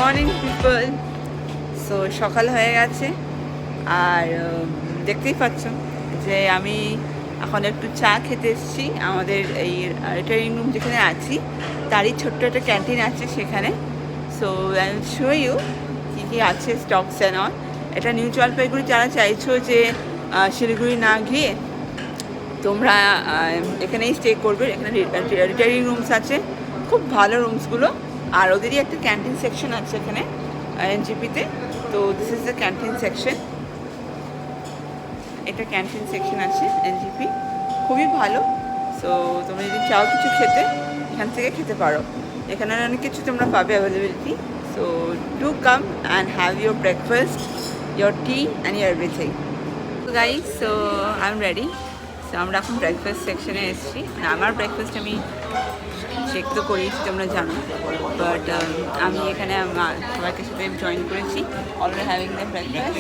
Morning people. So সকাল হয়ে গেছে আর দেখতেই পাচ্ছ যে আমি এখন একটু চা খেতে এসেছি। আমাদের এই ট্রেনিং রুম যেখানে আছি তারই ছোট্ট একটা ক্যান্টিন আছে সেখানে। So I will show you কী কী আছে স্টকস অ্যান্ড অল। এটা নিউ জলপাইগুড়ি, যারা চাইছো যে শিলিগুড়ি না গিয়ে তোমরা এখানেই স্টে করবে, এখানে রিটায়ারিং রুমস আছে, খুব ভালো রুমসগুলো। আর ওদেরই একটা ক্যান্টিন সেকশন আছে এখানে এনজিপিতে। তো this is the canteen section, এটা ক্যান্টিন সেকশন আছে এনজিপি, খুবই ভালো। সো তোমরা যদি চাও কিছু খেতে এখান থেকে খেতে পারো, এখানে অনেক কিছু তোমরা পাবে availability. So do come and have your breakfast, your tea and your everything. Guys, so I am ready. So আমরা এখন ব্রেকফাস্ট সেকশনে এসেছি। আমার ব্রেকফাস্ট আমি চেক তো করিয়েছি, তোমরা জানো, বাট আমি এখানে আমার সবাইকে সাথে জয়েন করেছি। Already having the breakfast,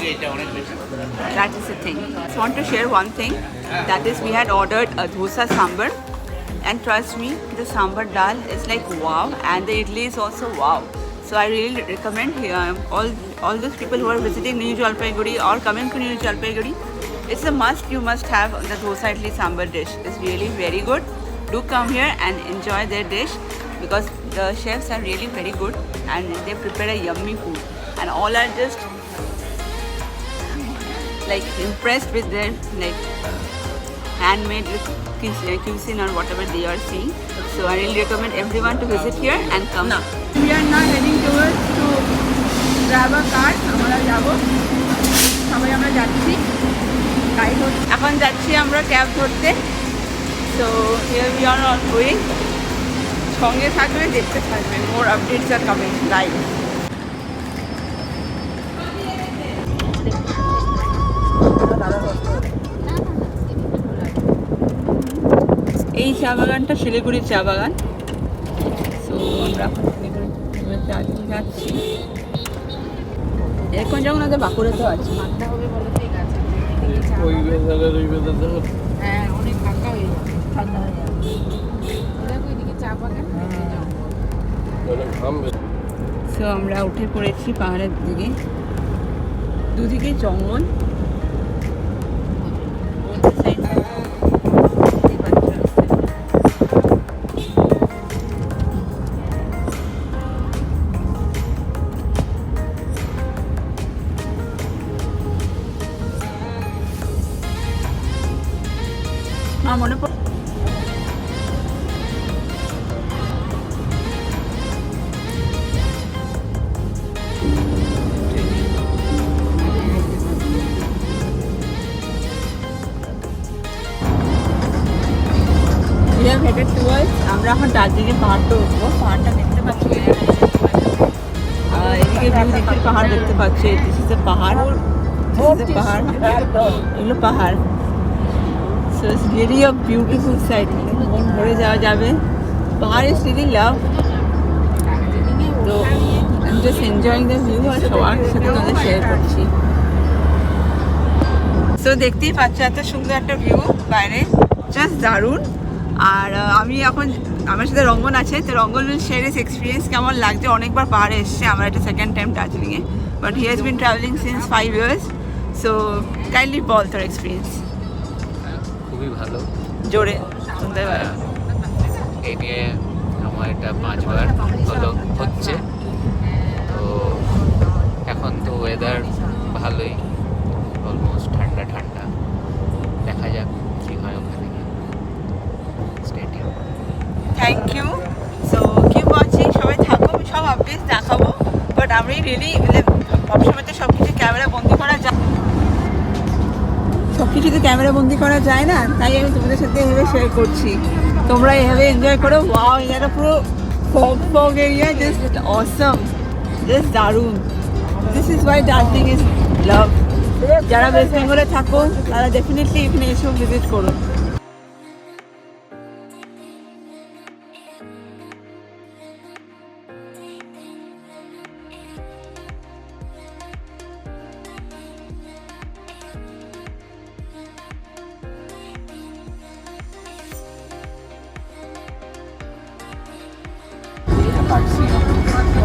that is the thing. I want to share one thing, that is we had ordered a dosa sambar, and trust me, the sambar dal is like wow, and the idli is also wow. So I really recommend all those people who are visiting New Jalpaiguri or coming to New Jalpaiguri, it's a must. You must have the dosa idli sambar dish. It's really very good. Do come here and enjoy their dish, because the chefs are really very good and they prepare a yummy food, and all are just like impressed with their like handmade cuisine or whatever they are seeing. So I really recommend everyone to visit here and come. Now we are now heading towards to grab a car. আমরা যাব, সবাই আমরা যাচ্ছি, এখন যাচ্ছি আমরা cab ধরতে। So here we are on going. সঙ্গে থাকবে, দেখতে থাকবে, more updates are coming live. এই চা বাগানটা শিলিগুড়ির চা বাগান। সো আমরা এখন শিলিগুড়ির চা যাচ্ছি। এখন যখন আমাদের বাঁকুড়াতেও আছে, মাত্রা হবে বলো, ঠিক আছে, হ্যাঁ অনেক ফাঁকা হয়ে যাবে, ঠান্ডা হয়ে যাবে। দেখো এদিকে চা বাগান। সো আমরা উঠে পড়েছি পাহাড়ের দিকে, দুদিকে জঙ্গল। মনে পড়ে আমরা এখন দার্জিলিং পাহাড়টা উঠবো। পাহাড়টা দেখতে পাচ্ছি, এদিকে দিকের পাহাড় দেখতে পাচ্ছি। দিস ইজ পাহাড়, পাহাড়, এগুলো পাহাড়। So it's really a beautiful sight. মন ভরে যাওয়া যাবে। পাহাড় is really love. তো I'm just enjoying the view আর সবার সাথে তোমাদের শেয়ার করছি। সো দেখতেই পাচ্ছ এত সুন্দর একটা ভিউ বাইরে, জাস্ট দারুণ। আর আমি এখন আমার সাথে রঙ্গন আছে, তো Rangan will share his experience, কেমন লাগছে। অনেকবার পাহাড়ে এসছে, আমার এটা সেকেন্ড টাইম দার্জিলিংয়ে, but he has been travelling since 5 years. So kindly বল তোর এক্সপিরিয়েন্স। খুবই ভালো, জোরে শুনতে পারো। এই নিয়ে আমার এটা 5 বার হলো হচ্ছে। তো এখন তো ওয়েদার ভালোই, অলমোস্ট ঠান্ডা ঠান্ডা। দেখা যাক কী হয় ওখানে গিয়ে। Stay tune. Thank you. So keep watching, সবাই থাকো, সব আপডেটস দেখাবো। বাট আমি রিয়েলি সবসময় তো সব কিছু ক্যামেরা বন্দি করা যায়, সব কিছু তো ক্যামেরা বন্দি করা যায় না, তাই আমি তোমাদের সাথে এভাবে শেয়ার করছি। তোমরা এভাবে এনজয় করো। ওয়াও, এটা পুরো fog fog area, just awesome, just দারুণ। This is why Darjeeling is love. যারা ওয়েস্ট বেঙ্গলে থাকো তারা ডেফিনেটলি এখানে এসেও ভিজিট করো।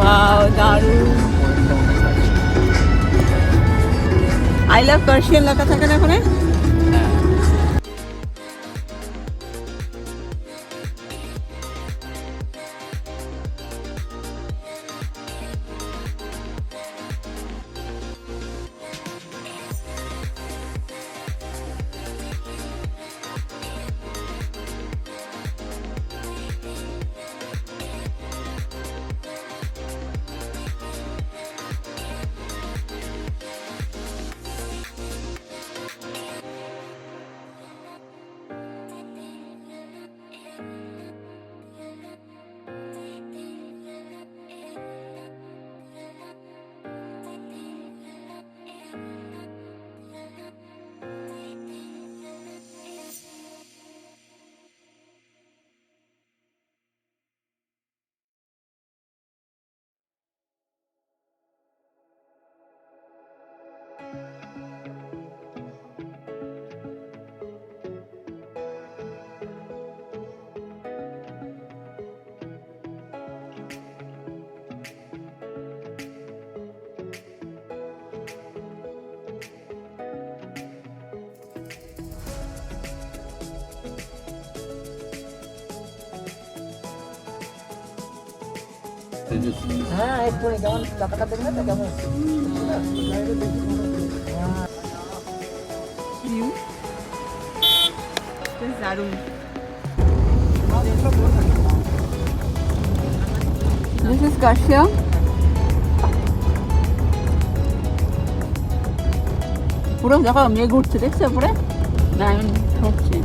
Wow, দারুণ। আই লাভ পার্সিয়ান লেখা থাকে না ওখানে? হ্যাঁ হ্যাঁ একটুখানি কেমন টাকাটা দেখলে তো কেমন ভিউ বেশ দারুণ। This is Garcia. পুরো দেখো মেয়ে ঘুরছে, দেখছো উপরে ডায়মন্ড ঘুরছে।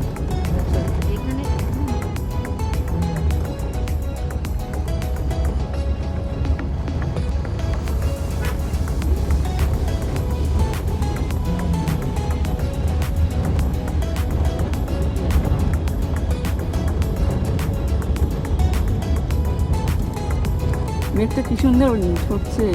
মেঘটা কি সুন্দর ছুটছে।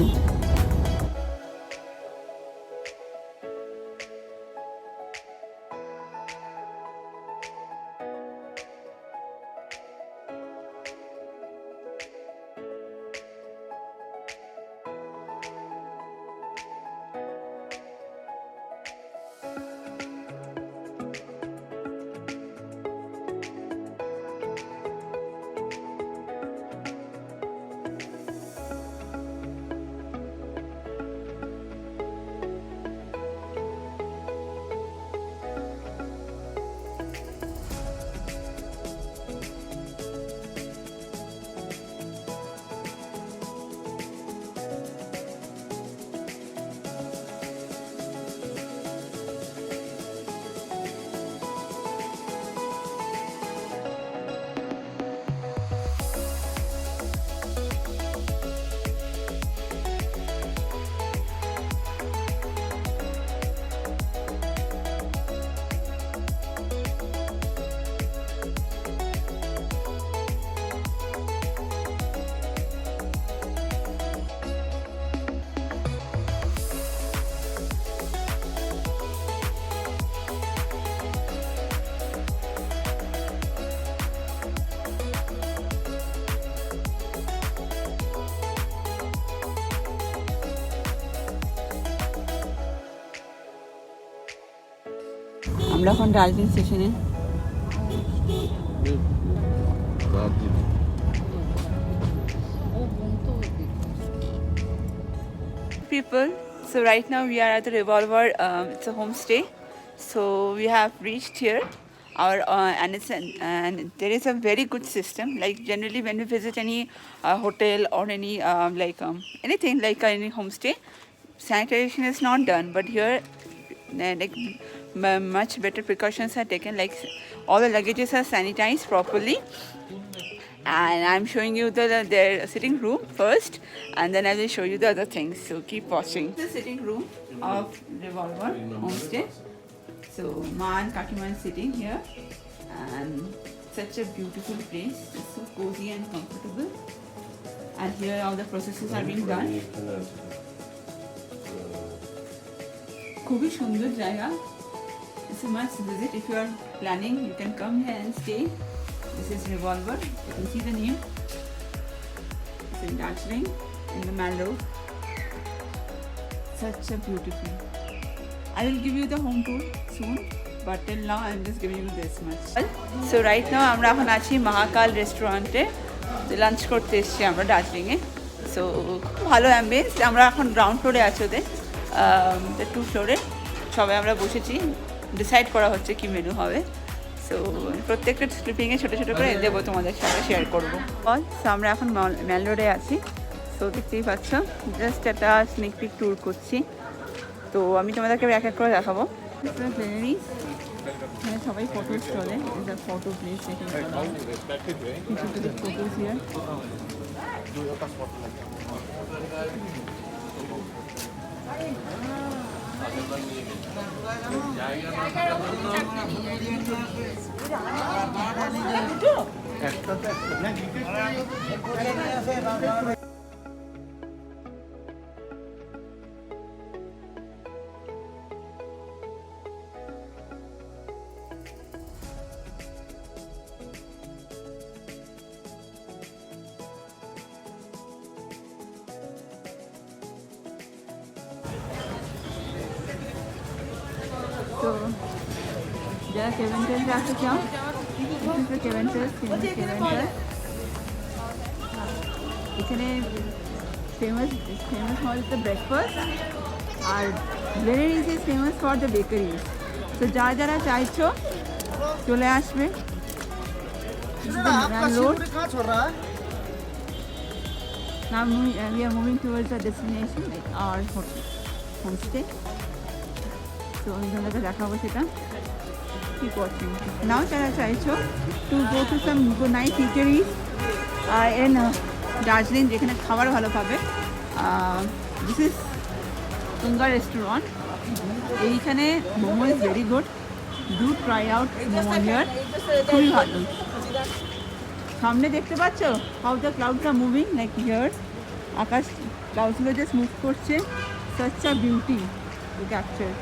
আমরা এখন ডালফিন স্টেশনে। People, so right now we are at the Revolver. It's a homestay. So we have reached here. And there is a very good system. Like generally, when we visit any hotel or any anything like any homestay, sanitation is not done. But here, much better precautions are taken. Like all the luggages are sanitized properly. And I'm showing you their sitting room first, and then I will show you the other things. So keep watching. The sitting room of Revolver Homestay. So Ma and Kakima is sitting here, and such a beautiful place. It's so cozy and comfortable. And here all the processes are being done. খুবই সুন্দর জায়গা. It's a must visit. If you are planning, you can come here and stay. This is Revolver. You can see the name. It's in Darjeeling, in the Maldives. Such a beautiful. I will give you the home tour soon, but till now I'm just giving you this much. So right now আমরা এখন আছি মহাকাল রেস্টুরেন্টে lunch করতে এসেছি আমরা দার্জিলিংয়ে। So খুব ভালো অ্যাম্বিয়েন্স। আমরা এখন গ্রাউন্ড ফ্লোরে আছি ওদের 2 ফ্লোরে। সবাই আমরা বসেছি, ডিসাইড করা হচ্ছে কি মেনু হবে। সো প্রত্যেকটা স্লিপিংয়ে ছোটো ছোটো করে দেবো তোমাদের সাথে শেয়ার করবো। সো আমরা এখন ম্যাল রোডে আছি। তো দেখতেই পাচ্ছ, জাস্ট একটা স্নেক পিক ট্যুর করছি। তো আমি তোমাদেরকে এক এক করে দেখাবো। এখানে সবাই ফটোজ চলে, ফটো প্লেস ফটোজ হিয়ার। তো যারা কেভেন্টাসে আসতে চাও, কেভেন্টাস এখানে ফেমাস হল দ্য ব্রেকফাস্ট, আর ভেরিজ is famous for the bakeries. তো যারা যারা চাইছো চলে আসবে। Road Now we are moving towards our destination, like our homestay. So আমি তোমাদেরকে দেখাবো সেটা। Keep watching. Now যারা চাইছো to go to some nice eateries in Darjeeling, যেখানে খাবার ভালো পাবে। This is Tunga restaurant. এইখানে momo is very good. Do try out momo here. খুবই ভালো। সামনে দেখতে পাচ্ছ how the clouds are moving, like here আকাশ ক্লাউডসগুলো জাস্ট মুভ করছে। such a beauty to capture.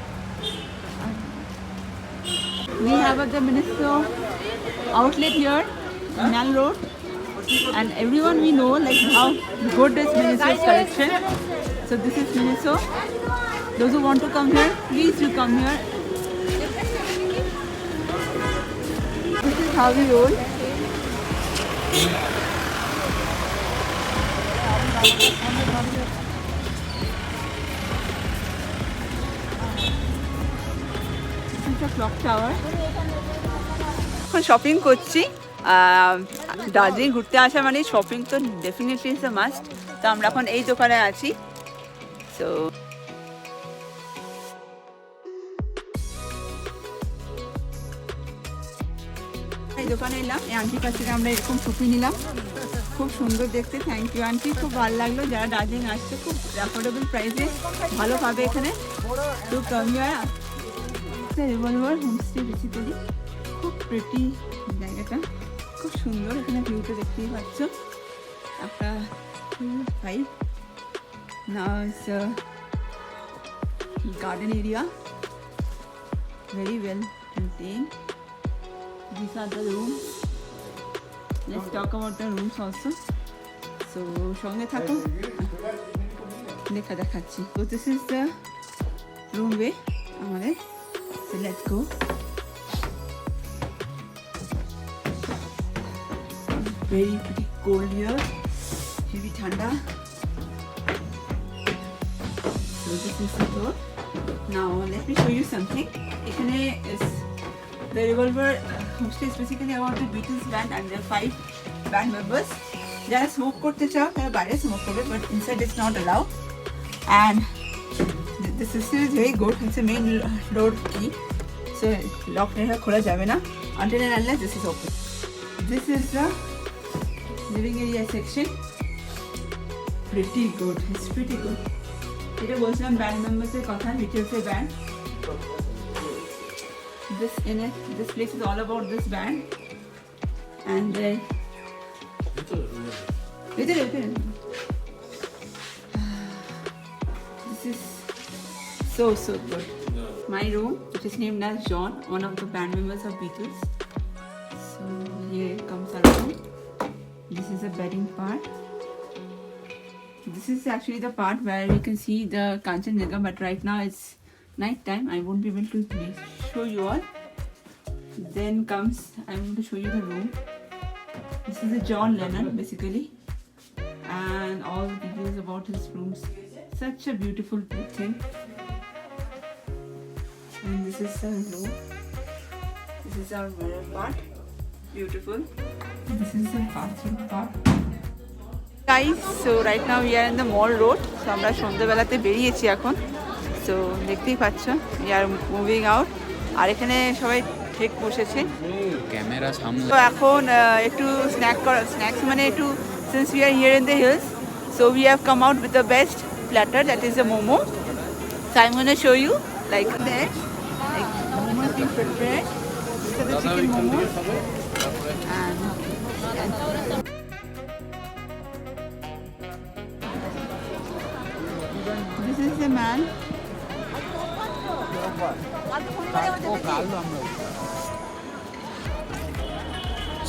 We have the Miniso outlet here, Nal Road, and everyone we know like how good is Miniso's collection. So this is Miniso. Those who want to come here, please do come here. This is how we roll. Clock tower. এখন shopping করছি। দার্জিলিং ঘুরতে আসা মানে shopping তো definitely is a must. তো আমরা এখন এই দোকানে আছি। সো এই দোকানে এলাম, এই আন্টির কাছ থেকে আমরা এরকম টুপি নিলাম, খুব সুন্দর দেখতে। থ্যাংক ইউ আন্টি, খুব ভালো লাগলো। যারা দার্জিলিং আসছে খুব অ্যাফোর্ডেবল প্রাইসে ভালো পাবে এখানে। তো কামিয়া রিভলভার হোমস্টে বেসিক্যালি খুব প্রিটি জায়গাটা, খুব সুন্দর। এখানে ভিউটা দেখতেই পাচ্ছ। একটা 5 now is garden area, very well contained. These are the rooms. Let's talk about the rooms also. So সঙ্গে থাকো, দেখাচ্ছি। So this is the room way আমাদের। So let's go. Very pretty cold here, heavy thanda. So this is the door. Now let me show you something. এখানে is the revolver homestay is basically about the Beatles band and their 5 band members. যারা smoke করতে চাও তারা বাইরে smoke করবে, but inside it's not allowed. And the system is very good. It's a main door key, so lock never khola jabe na until and unless this is open. This is the living area section. Pretty good. It's pretty good. এটা বলছিলাম band মেম্বার্সের কথা, বিটিএসের band. This place is all about this band. And this is so good. My room, which is named as John, one of the band members of Beatles. So here comes our room. This is the bedding part. This is actually the part where we can see the Kanchenjunga, but right now it's night time I won't be able to show you all. Then comes, I'm going to show you the room. This is a John Lennon basically, and all the details about his rooms. Such a beautiful thing. And this is our room. This is our mirror part. Beautiful. This is the bathroom part. Guys, so right now we are in the Mall Road. So আমরা সন্ধ্যাবেলাতে বেরিয়েছি এখন। So দেখতেই পাচ্ছ, we are moving out. আর এখানে সবাই ঠিক বসেছে। Camera সামনে। তো এখন একটু স্ন্যাক্স মানে একটু, since we are here in the hills, so we have come out with the best platter, that is a momo. So I'm going to show you like that. Like momo is being prepared. These are the chicken momos. And this is the man.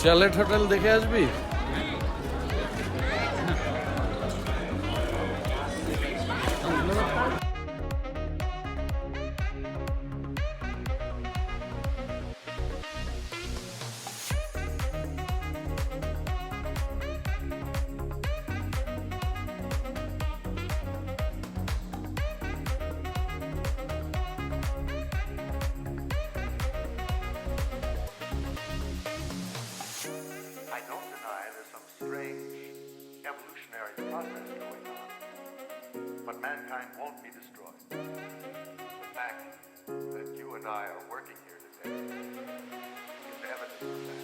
Chalet hotel দেখে আসবি? I don't deny there's some strange evolutionary process going on, but mankind won't be destroyed. The fact that you and I are working here today is evidence of that.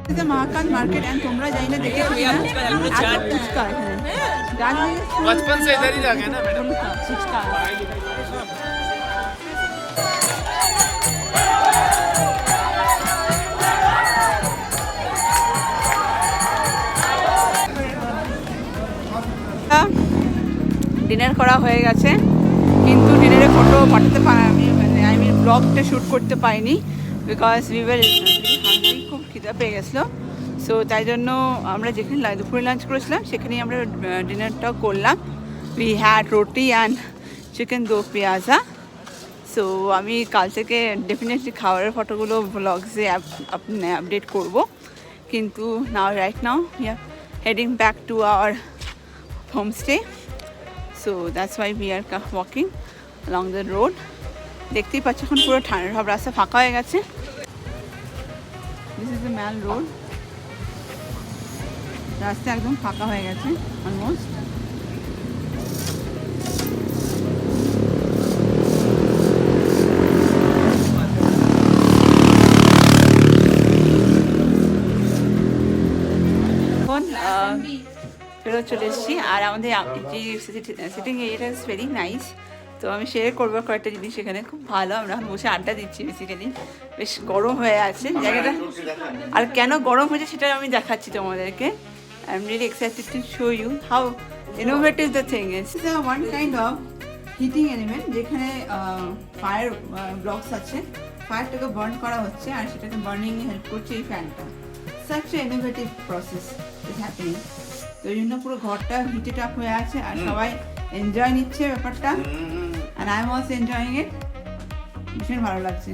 This is the Mahakal market and तुमरा जाइना देखे फुचका है। बचपन से इधर ही रह गए ना मैडम। फुचका ডিনার করা হয়ে গেছে, কিন্তু ডিনারে ফটো পাঠাতে পারি, আই মিন ব্লগটা শ্যুট করতে পারিনি, বিকজ উই ওয়ার হাংরি, খুব খিদা পেয়ে গেছিলো। সো তাই জন্য আমরা যেখানে দুপুরে লাঞ্চ করেছিলাম সেখানেই আমরা ডিনারটাও করলাম। উই হ্যাড রুটি অ্যান্ড চিকেন দো পেঁয়াজা। সো আমি কাল থেকে ডেফিনেটলি খাবারের ফটোগুলো ব্লগসে আপডেট করব, কিন্তু now right now we are heading back to our homestay. So that's why we are walking along the road. দেখতেই পাচ্ছ এখন পুরো ঠান্ডা, সব রাস্তা ফাঁকা হয়ে গেছে। This is the Mall Road, রাস্তা একদম ফাঁকা হয়ে গেছে অলমোস্ট। এখন ফেরত চলে এসেছি, আর আমাদের যে সিটিং এরিয়াটা ইজ ভেরি নাইস। তো আমি শেয়ার করবো কয়েকটা জিনিস, এখানে খুব ভালো। আমরা এখন বসে আড্ডা দিচ্ছি, বেসিক্যালি বেশ গরম হয়ে আছে জায়গাটা, আর কেন গরম হয়েছে সেটা আমি দেখাচ্ছি তোমাদেরকে। I am really excited to show you how innovative the thing is. This is one kind of heating element, যেখানে ফায়ার ব্লকস আছে, ফায়ারটাকে বার্ন করা হচ্ছে আর সেটাকে বার্নিংয়ে হেল্প করছে এই ফ্যানটা। Such a innovative process is happening. তো এই জন্য পুরো ঘরটা হিটেড আপ হয়ে আছে আর সবাই এনজয় নিচ্ছে ব্যাপারটা, and I'm also enjoying it. ভীষণ ভালো লাগছে।